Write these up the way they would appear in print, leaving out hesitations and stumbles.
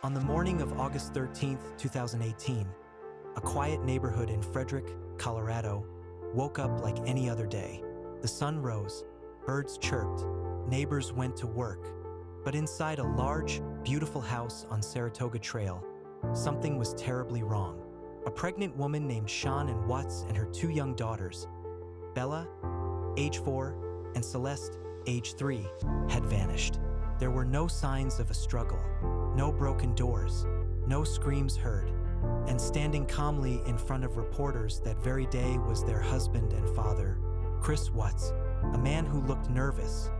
On the morning of August 13th, 2018, a quiet neighborhood in Frederick, Colorado, woke up like any other day. The sun rose, birds chirped, neighbors went to work. But inside a large, beautiful house on Saratoga Trail, something was terribly wrong. A pregnant woman named Shannon Watts and her two young daughters, Bella, age 4, and Celeste, age 3, had vanished. There were no signs of a struggle, no broken doors, no screams heard, and standing calmly in front of reporters that very day was their husband and father, Chris Watts, a man who looked nervous,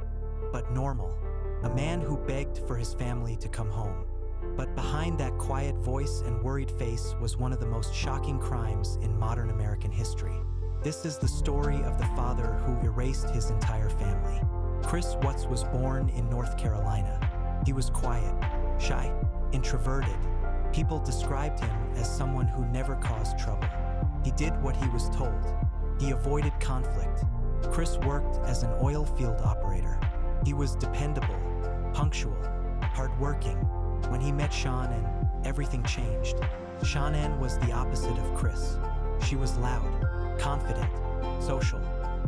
but normal, a man who begged for his family to come home. But behind that quiet voice and worried face was one of the most shocking crimes in modern American history. This is the story of the father who erased his entire family. Chris Watts was born in North Carolina. He was quiet, shy, introverted. People described him as someone who never caused trouble. He did what he was told. He avoided conflict. Chris worked as an oil field operator. He was dependable, punctual, hardworking. When he met Shannon, everything changed. Shannon was the opposite of Chris. She was loud, confident, social.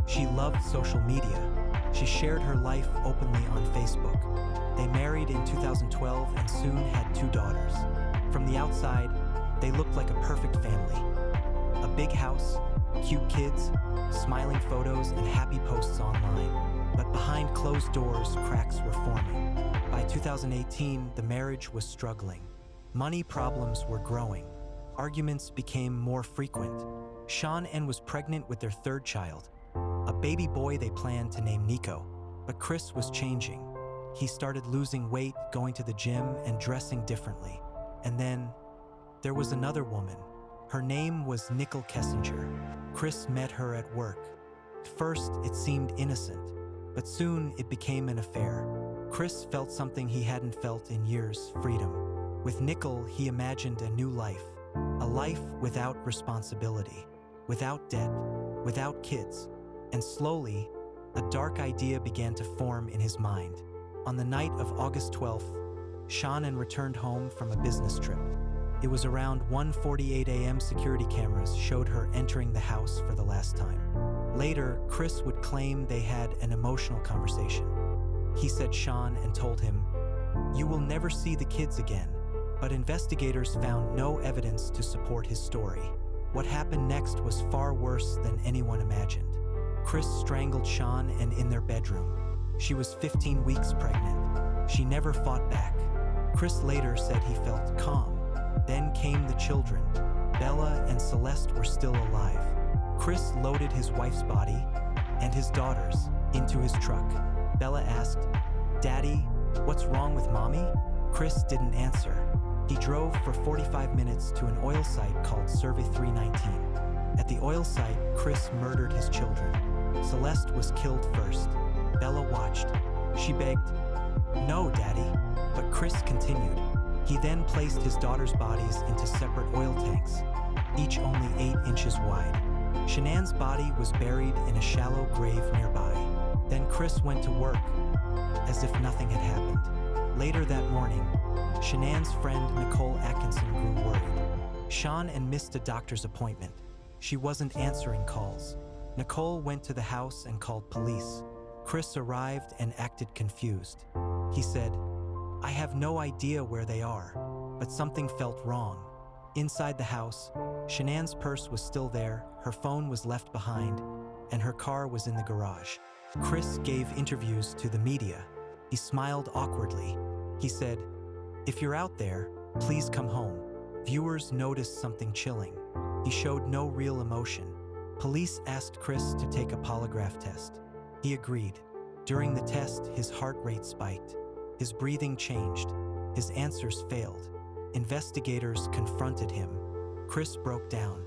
She loved social media. She shared her life openly on Facebook. They married in 2012 and soon had 2 daughters. From the outside, they looked like a perfect family. A big house, cute kids, smiling photos, and happy posts online. But behind closed doors, cracks were forming. By 2018, the marriage was struggling. Money problems were growing. Arguments became more frequent. Shannon was pregnant with their 3rd child, a baby boy they planned to name Nico. But Chris was changing. He started losing weight, going to the gym, and dressing differently. And then, there was another woman. Her name was Nicole Kessinger. Chris met her at work. At first, it seemed innocent, but soon it became an affair. Chris felt something he hadn't felt in years: freedom. With Nicole, he imagined a new life. A life without responsibility, without debt, without kids. And slowly, a dark idea began to form in his mind. On the night of August 12th, Shannon returned home from a business trip. It was around 1:48 a.m. Security cameras showed her entering the house for the last time. Later, Chris would claim they had an emotional conversation. He said Shannon told him, "You will never see the kids again." But investigators found no evidence to support his story. What happened next was far worse than anyone imagined. Chris strangled Shannon in their bedroom. She was 15 weeks pregnant. She never fought back. Chris later said he felt calm. Then came the children. Bella and Celeste were still alive. Chris loaded his wife's body and his daughters into his truck. Bella asked, "Daddy, what's wrong with Mommy?" Chris didn't answer. He drove for 45 minutes to an oil site called Survey 319. At the oil site, Chris murdered his children. Celeste was killed first. Bella watched. She begged, "No, Daddy." But Chris continued. He then placed his daughters' bodies into separate oil tanks, each only 8 inches wide. Shannon's body was buried in a shallow grave nearby. Then Chris went to work, as if nothing had happened. Later that morning, Shannon's friend Nicole Atkinson grew worried. Shannon missed a doctor's appointment. She wasn't answering calls. Nicole went to the house and called police. Chris arrived and acted confused. He said, "I have no idea where they are, but something felt wrong." Inside the house, Shannon's purse was still there, her phone was left behind, and her car was in the garage. Chris gave interviews to the media. He smiled awkwardly. He said, "If you're out there, please come home." Viewers noticed something chilling. He showed no real emotion. Police asked Chris to take a polygraph test. He agreed. During the test, his heart rate spiked. His breathing changed. His answers failed. Investigators confronted him. Chris broke down.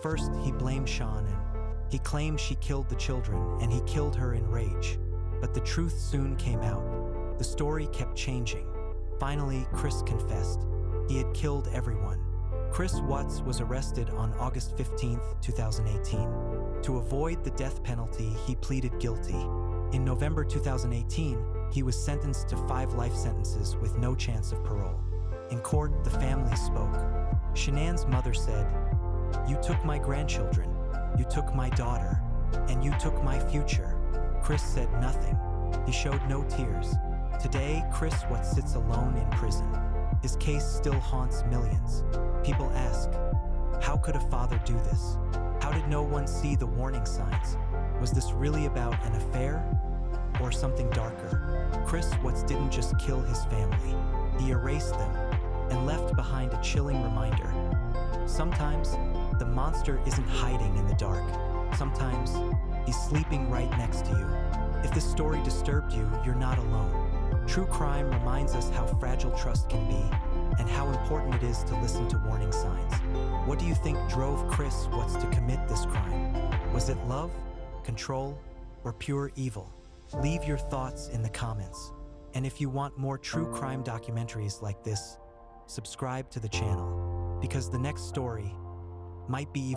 First, he blamed Shannon. He claimed she killed the children and he killed her in rage. But the truth soon came out. The story kept changing. Finally, Chris confessed. He had killed everyone. Chris Watts was arrested on August 15, 2018. To avoid the death penalty, he pleaded guilty. In November 2018, he was sentenced to 5 life sentences with no chance of parole. In court, the family spoke. Shanann's mother said, "You took my grandchildren, you took my daughter, and you took my future." Chris said nothing. He showed no tears. Today, Chris Watts sits alone in prison. His case still haunts millions. People ask, how could a father do this? How did no one see the warning signs? Was this really about an affair or something darker? Chris Watts didn't just kill his family. He erased them and left behind a chilling reminder. Sometimes, the monster isn't hiding in the dark. Sometimes, he's sleeping right next to you. If this story disturbed you, you're not alone. True crime reminds us how fragile trust can be and how important it is to listen to warning signs. What do you think drove Chris Watts to commit this crime? Was it love, control, or pure evil? Leave your thoughts in the comments. And if you want more true crime documentaries like this, subscribe to the channel, because the next story might be